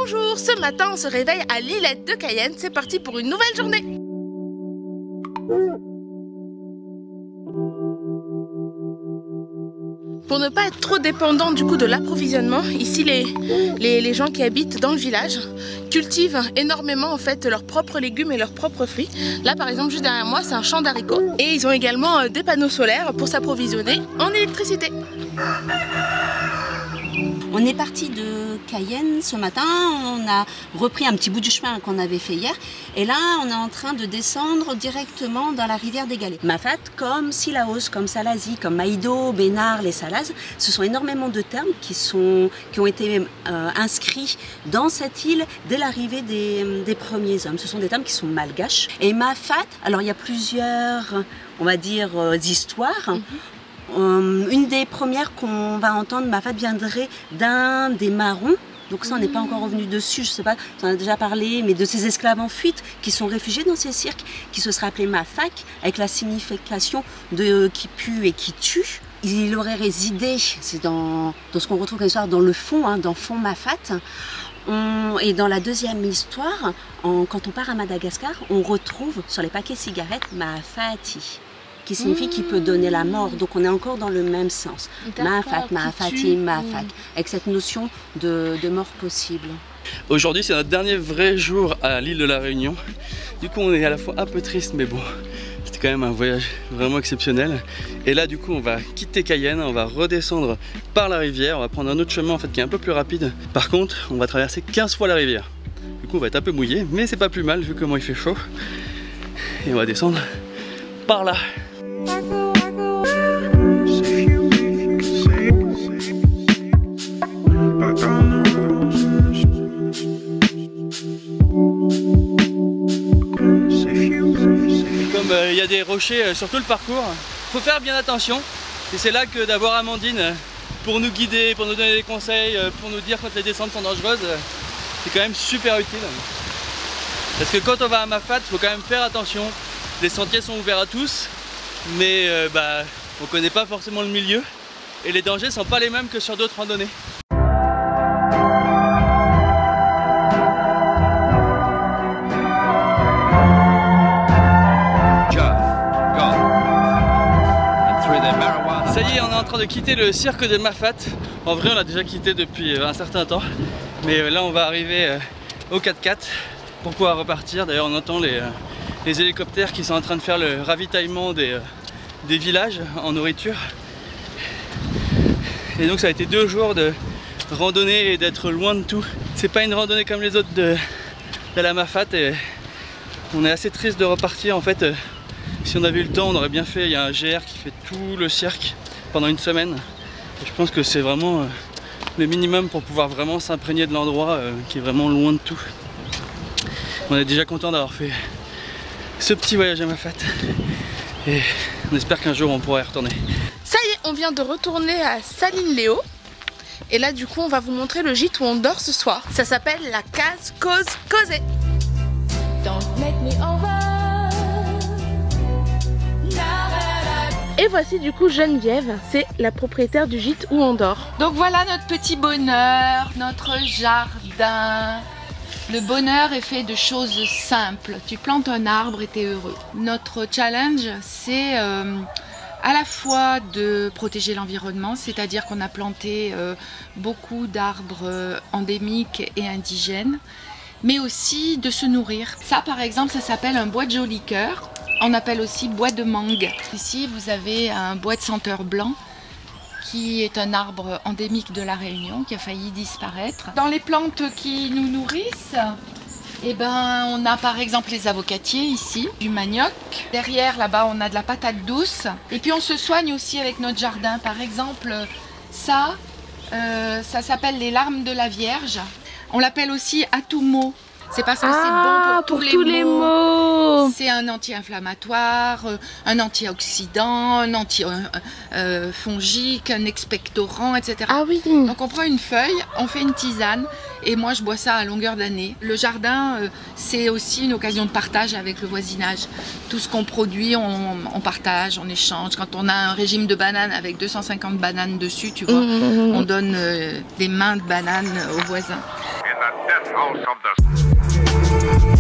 Bonjour, ce matin on se réveille à l'Îlette de Cayenne, c'est parti pour une nouvelle journée. Pour ne pas être trop dépendant du coup de l'approvisionnement, ici les gens qui habitent dans le village cultivent énormément en fait leurs propres légumes et leurs propres fruits. Là par exemple juste derrière moi c'est un champ d'haricots et ils ont également des panneaux solaires pour s'approvisionner en électricité. On est parti de Cayenne ce matin, on a repris un petit bout du chemin qu'on avait fait hier et là on est en train de descendre directement dans la rivière des Galets. Mafat comme Sillaos, comme Salazie, comme Maïdo, Bénard, les Salazes, ce sont énormément de termes qui ont été inscrits dans cette île dès l'arrivée des premiers hommes. Ce sont des termes qui sont malgaches. Et Mafat, alors il y a plusieurs, on va dire, histoires. Une des premières qu'on va entendre, Mafat viendrait d'un des marrons. Donc ça, on n'est pas encore revenu dessus, je ne sais pas, on en a déjà parlé, mais de ces esclaves en fuite qui sont réfugiés dans ces cirques, qui se seraient appelés Mafak, avec la signification de qui pue et qui tue. Il aurait résidé, c'est dans ce qu'on retrouve comme histoire, dans le fond, hein, dans fond Mafat. Et dans la deuxième histoire, quand on part à Madagascar, on retrouve sur les paquets cigarettes Mafati, qui signifie qu'il peut donner la mort. Donc on est encore dans le même sens. Mafat, Mafati, Mafak, avec cette notion de mort possible. Aujourd'hui c'est notre dernier vrai jour à l'île de la Réunion. Du coup on est à la fois un peu triste mais bon, c'était quand même un voyage vraiment exceptionnel. Et là du coup on va quitter Cayenne, on va redescendre par la rivière, on va prendre un autre chemin en fait qui est un peu plus rapide. Par contre on va traverser 15 fois la rivière. Du coup on va être un peu mouillé mais c'est pas plus mal vu comment il fait chaud. Et on va descendre par là. Comme il y a des rochers sur tout le parcours, il faut faire bien attention. Et c'est là que d'avoir Amandine pour nous guider, pour nous donner des conseils, pour nous dire quand les descentes sont dangereuses, c'est quand même super utile. Parce que quand on va à Mafat, il faut quand même faire attention. Les sentiers sont ouverts à tous, mais on connaît pas forcément le milieu et les dangers sont pas les mêmes que sur d'autres randonnées. Ça y est, on est en train de quitter le cirque de Mafat. En vrai on l'a déjà quitté depuis un certain temps, mais là on va arriver au 4x4 pour pouvoir repartir. D'ailleurs on entend les hélicoptères qui sont en train de faire le ravitaillement des villages en nourriture. Et donc ça a été 2 jours de randonnée et d'être loin de tout. C'est pas une randonnée comme les autres de la Mafat et on est assez triste de repartir en fait. Si on avait eu le temps on aurait bien fait. Il y a un GR qui fait tout le cirque pendant une semaine et je pense que c'est vraiment le minimum pour pouvoir vraiment s'imprégner de l'endroit qui est vraiment loin de tout. On est déjà content d'avoir fait ce petit voyage à Mafat et on espère qu'un jour on pourra y retourner. Ça y est, on vient de retourner à Saline Léo et là du coup on va vous montrer le gîte où on dort ce soir. Ça s'appelle la case Cause Causée. Et voici du coup Geneviève, c'est la propriétaire du gîte où on dort. Donc voilà notre petit bonheur, notre jardin. Le bonheur est fait de choses simples. Tu plantes un arbre et tu es heureux. Notre challenge, c'est à la fois de protéger l'environnement, c'est-à-dire qu'on a planté beaucoup d'arbres endémiques et indigènes, mais aussi de se nourrir. Ça, par exemple, ça s'appelle un bois de joli cœur. On appelle aussi bois de mangue. Ici, vous avez un bois de senteur blanc qui est un arbre endémique de la Réunion qui a failli disparaître. Dans les plantes qui nous nourrissent, on a par exemple les avocatiers ici, du manioc. Derrière, là-bas, on a de la patate douce. Et puis on se soigne aussi avec notre jardin. Par exemple, ça s'appelle les larmes de la Vierge. On l'appelle aussi atumo. C'est parce que c'est bon pour tous les maux. C'est un anti-inflammatoire, un antioxydant, un anti-fongique, un expectorant, etc. Ah oui. Donc on prend une feuille, on fait une tisane et moi je bois ça à longueur d'année. Le jardin, c'est aussi une occasion de partage avec le voisinage. Tout ce qu'on produit, on partage, on échange. Quand on a un régime de bananes avec 250 bananes dessus, tu vois, on donne des mains de bananes aux voisins. death house of the...